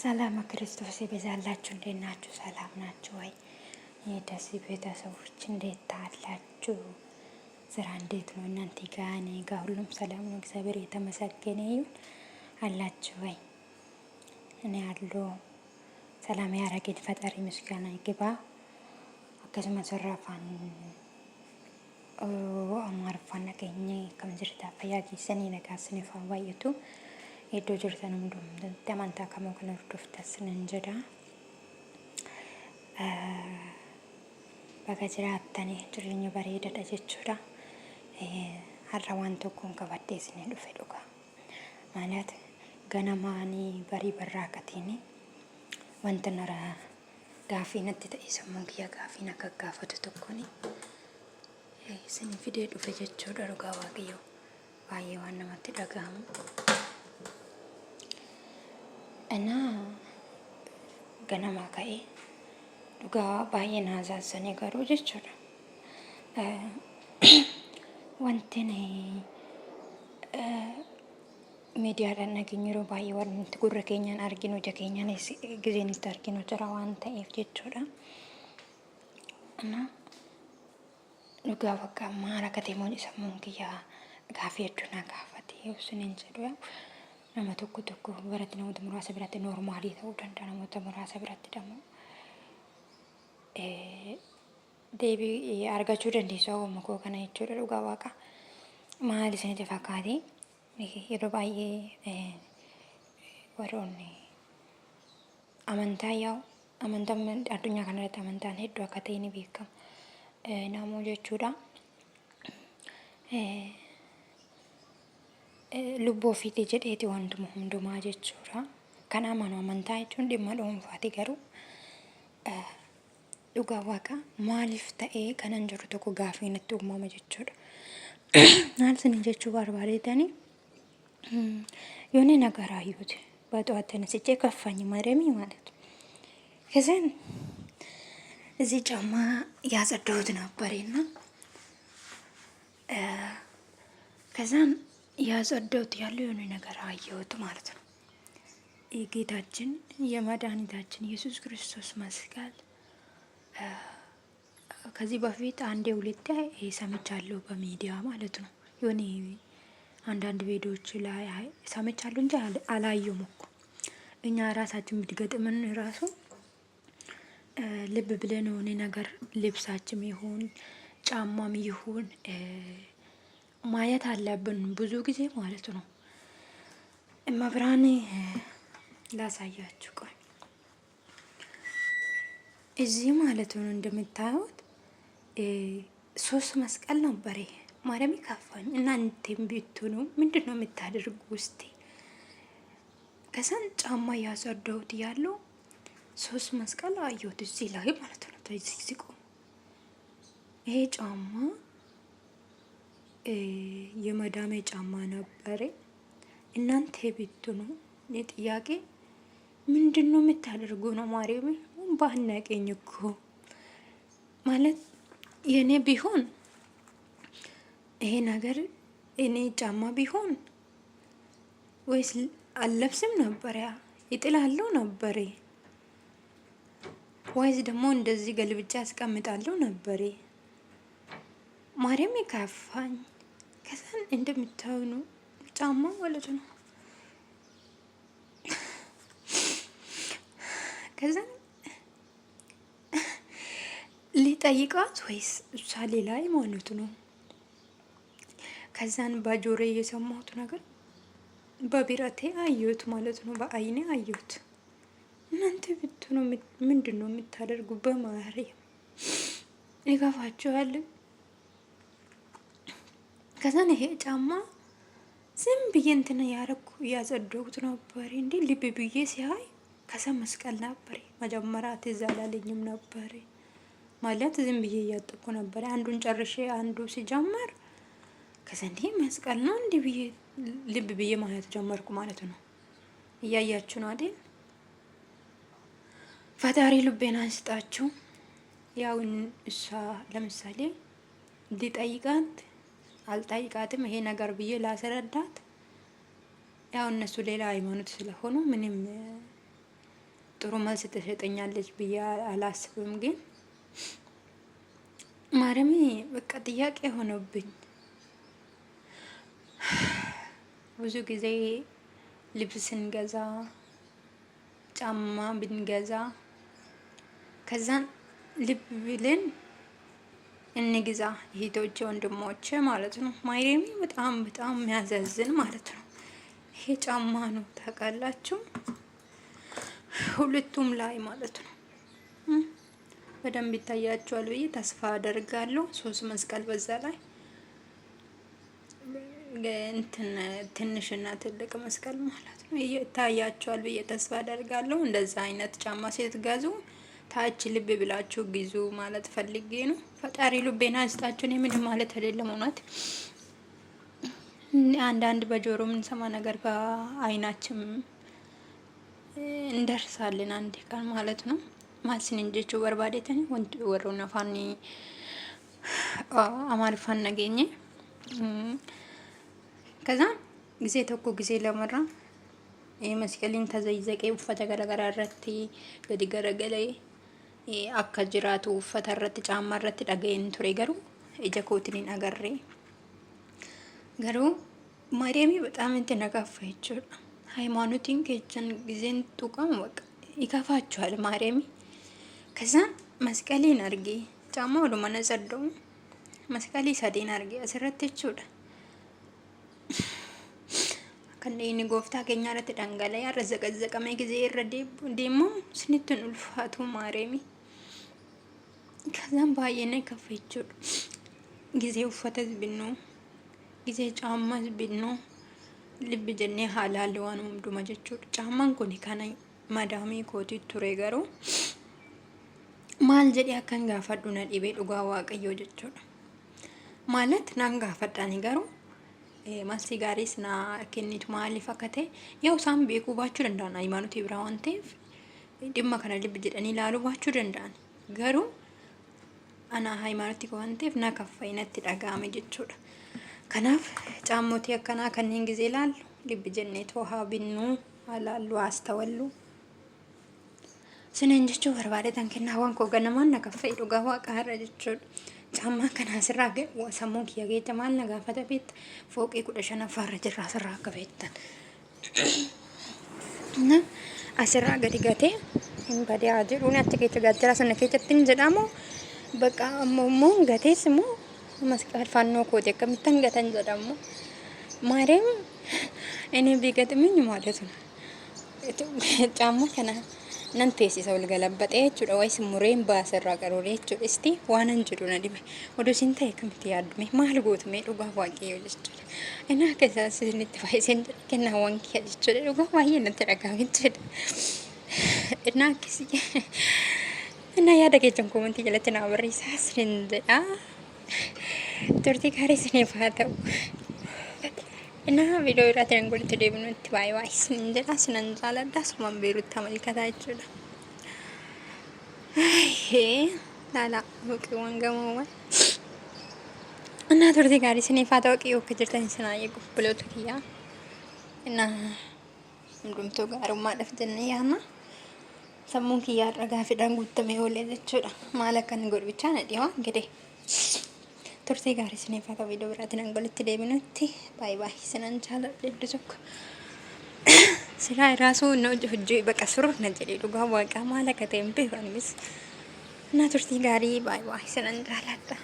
ሰላም ክርስቶስ ይብዛላችሁ። እንዴት ናችሁ? ሰላም ናችሁ ወይ? የደስ ቤተሰቦች እንዴት አላችሁ? ስራ እንዴት ነው እናንተ ጋር? እኔ ጋር ሁሉም ሰላም ነው፣ እግዚአብሔር የተመሰገነ ይሁን። አላችሁ ወይ? እኔ አለሁ። ሰላም ያረገኝ ፈጣሪ ምስጋና ይግባ። አከስማ ሰራፋን አማርፋን ነገኘ ከምዝርታ ፈያጊሰኒ ነጋስኒ ፋዋየቱ iddoo jirtan hundumatti amantaa kamuu kan hordoftan sinin jedha. Bakka jiraattanii jireenya bareedaadha jechuudha. Har'a waan tokkoon qabadhee isin dhufe dhuga. Maalat ganamaanii barii barraaqatiin wanta nara gaafii natti ta'e sammuun kiyya gaafii akka gaafatu tokkoon isin fidee dhufe jechuudha. Dhugaa waaqayyoo baay'ee waan namatti dhaga'amu. Ana ganama ka'ee dhugaa baay'ee naasaasanii garuu jechuudha. Wanti miidiyaadhaan nageenye yeroo baay'ee wanti gurra keenyaan arginu, ija keenyaan gizeen itti arginu jira waan ta'eef jechuudha. Ana dhugaa bakka maal akka ta'e moon sammuun kiyyaa gaafii hedduu na gaafatee ibsuun jedhu. Nama tokko baratti namoota muraasa biratti noormaalii ta'uu danda'a, namoota muraasa biratti immoo deebii argachuu dandeessu akkuma koo kana jechuudha. Dhugaa waaqa maal isinitti fakkaate? Yeroo baay'ee warroonni amantaa yaa'u amantaan addunyaa kanarratti amantaan hedduu akka ta'e ni beekama. Namoo jechuudha. Lubbuu ofiitii jedheeti wantuma hundumaa jechuudha. Kan amanu amantaa jechuun dhimma dhuunfaati garuu dhugaa waaqa maaliif ta'ee kanan jiru tokko gaafii natti uumama jechuudha. Maal isin jechuu barbaadeetanii የሆነ ነገር አየሁት በጠዋት ተነስቼ ከፋኝ ማርያም ማለት ከዛን እዚህ ጫማ ያጸዳሁት ነበርና ከዛን ያጸዳሁት ያለው የሆነ ነገር አየሁት ማለት ነው። የጌታችን የመድኃኒታችን ኢየሱስ ክርስቶስ መስቀል ከዚህ በፊት አንዴ ሁለቴ ሰምቻለሁ በሚዲያ ማለት ነው። የሆነ አንዳንድ ቪዲዮዎች ላይ ሰምቻለሁ እንጂ አላየሁም እኮ። እኛ ራሳችን ብትገጥምን ራሱ ልብ ብለን የሆነ ነገር ልብሳችም ይሁን ጫማም ይሁን ማየት አለብን ብዙ ጊዜ ማለት ነው። መብራን ላሳያችሁ ቆይ። እዚህ ማለት ነው እንደምታዩት 3 መስቀል ነበር። ማርያም ይካፋኝ እናንተም ብትሆኑ ምንድነው የምታደርጉ ውስጥ? ከዛን ጫማ ያጸዳሁት ያለው 3 መስቀል አየሁት እዚህ ላይ ማለት ነው። ተይሲቆ ይሄ ጫማ የመዳሜ ጫማ ነበር። እናንተ ብትሆኑ ጥያቄ ምንድነው የምታደርጉ ነው? ማርያም ባናቀኝ እኮ ማለት የኔ ቢሆን ይሄ ነገር እኔ ጫማ ቢሆን ወይስ አልለብስም ነበር፣ ያ ይጥላለሁ ነበር፣ ወይስ ደግሞ እንደዚህ ገልብጫ አስቀምጣለሁ ነበር። ማርያም ይካፋኝ። ከዛን እንደምታዩኑ ጫማ ማለት ነው። ከዛን ሊጠይቃት ወይስ እሷ ሌላ ሃይማኖት ነው? ከዛን በጆሮዬ የሰማሁት ነገር በቢራቴ አየሁት ማለት ነው። በአይኔ አየሁት። እናንተ ብትሆኑ ምንድነው የምታደርጉ? በማርያም ይገፋችኋል። ከዛን ይሄ ጫማ ዝም ብዬ እንትን ያረኩ እያጸዳሁት ነበር። እንዴ ልብ ብዬ ሲያይ ከዛ መስቀል ነበር። መጀመሪያ ትዝ አላለኝም ነበር ማለት ዝም ብዬ እያጠብኩ ነበር። አንዱን ጨርሼ አንዱ ሲጀመር ከዛ እንዴ መስቀል ነው እንዴ ብዬ ልብ ብዬ ማለት ጀመርኩ ማለት ነው። እያያችሁ ነው አይደል? ፈጣሪ ልቤን አንስጣችሁ። ያው እሷ ለምሳሌ ሊጠይቃት አልጠይቃትም ይሄ ነገር ብዬ ላስረዳት ያው እነሱ ሌላ ሃይማኖት ስለሆኑ ምንም ጥሩ መልስ ትሰጠኛለች ብዬ አላስብም። ግን ማረሚ በቃ ጥያቄ ሆኖብኝ ብዙ ጊዜ ልብስ ስንገዛ ጫማ ብንገዛ ከዛን ልብ ብለን እንግዛ እህቶቼ ወንድሞቼ ማለት ነው። ማይሬሚ በጣም በጣም የሚያሳዝን ማለት ነው። ይሄ ጫማ ነው ታውቃላችሁ፣ ሁለቱም ላይ ማለት ነው። በደንብ ይታያችኋል ብዬ ተስፋ አደርጋለሁ። 3 መስቀል በዛ ላይ እንትን ትንሽና ትልቅ መስቀል ማለት ነው ይታያችኋል ብዬ ተስፋ አደርጋለሁ። እንደዛ አይነት ጫማ ስትገዙ ታች ልብ ብላችሁ ግዙ ማለት ፈልጌ ነው። ፈጣሪ ልቤና ይስጣችሁ። እኔ ምንም ማለት አይደለም። እውነት አንዳንድ በጆሮ የምንሰማ ነገር በአይናችን እንደርሳለን አንድ ቀን ማለት ነው። ማስን እንጀቹ በርባዴተኒ ወንድ ወሮ ነፋኒ አማርፋን ነገኘ ከዛ ጊዜ ተኮ ጊዜ ለመራ መስቀሊን ተዘይዘቄ ውፈተ ገረገራ ረቲ ገዲ ገረገለ akka jiraatu uffata irratti caammaa irratti dhaga'een ture garuu ija kootiin agarree garuu ማርያም በጣም እንትን ነጋፋ ይችላል። ሃይማኖቲን ከእጃን ጊዜን ጡቃም በቃ ይከፋችኋል ማርያም። ከዛ መስቀሌን አርጌ ጫማ ወደ ማነጸደው መስቀሌ ሰዴን አርጌ አስረት ይችላል። ከነይኒ ጎፍታ ከኛ ረት ዳንጋላ ያረዘቀዘቀመ ጊዜ ይረዴ ደሞ ስንቱን ulfaatu ማርያም። ከዛም ባየነ ከፈይቹ ጊዜ ውፈተዝ ብኑ ጊዜ ጫማዝ ብኑ ልብ ጀኔ ሐላል ዋኑ ዱማ ጀቹ ጫማን ኮኒ ካና ማዳሚ ኮቲ ቱሬ ገሩ ማል ጀዲ አከን ጋፈዱና ዲቤ ዱጋ ዋቀዮ ጀቹ ማለት ናን ጋፈዳኒ ገሩ ማልሲ ጋሪስ ና ከኒት ማሊ ፈከተ ያው ሳም ቤኩ ባቹ ደንዳና ሃይማኖት ኢብራሂም ዲማ ከነ ልብ ጀደኒ ላሉ ባቹ ደንዳን ገሩ አና ሃይማኖት ኮንቴፍ ና ከፋይነት ዳጋመ ጀቹዳ ከናፍ ጫሞቲ አከና ከኒን ጊዜ ላል ልብ ጀኔት ወሃ ቢኑ አላሉ አስተወሉ ስነን ጀቹ በርባደ ታንከና ዋን ኮ ገነማን ነከፈይ ዱጋ ዋቃረ ጀቹ ጫማ ከና ስራገ ወሰሞን kiya ማል ነጋፈተ ቤት ፎቅ ኩደሸና ፈረ ጅራ ስራ ከቤተን እና አስራ ገዲ ገቴ እንበዲያ ጅሩን አትከተ ጋትራ ሰነከተን ጀዳሞ በቃ ሞሞን ገቴስ ሞ መስቀል ፋኖ ኮቴ ከምተን ገተን ጀዳሞ ማርያም እኔ ቢገጥምኝ ማለት ነው ጫማ ከና ነንቴሲ ሰው ልገለበጠ እቹ ወይስ ሙሬን ባሰራ ቀሮሬ እቹ እስቲ ዋናን ጅሩ ነዲበ ወዶ ሲንተ ከምት ያድሜ ማል ጎት ሜ ዱጋ ዋቂ ይልጭ እና ከዛ ስንት ባይሰን ከና ዋንኪ ያልጭ ዱጋ ዋይ ነተረጋግጭ እና ከሲ እና ያደገችን ኮሜንት ይለትና ወሪሳ ስንደ ቱርቲ ካሪስ ነፋተው እና ቪዲዮ ራቴን እንግዲህ ደብኑት ባይ ባይ እንጀራ ስነንዛላ ዳስ ማንበሩት ተመልከታችሁ ይሄ ላላ ወቂ ወንገመው እና ቱርቲ ካሪስ ነፋተው ወቂ ወከጀርተን ስናየ ብሎት ኪያ እና እንዱምቶ ጋር ማለፍ ደንያና ሰሙን ኪያ ረጋ ፍዳን ጉተመ ወለለችው ማለከን ጎር ብቻ ነዲዋ እንግዲህ turte gaari sineefata video biraatiin angolitti deebinutti baay baay sinan jaaladhe duduk sila iraasuu no hojii baqa suruf na jedhe dhugaa waaqaa maal akka ta'e hin beekan mis na turtii gaarii baay baay sinan jaaladha.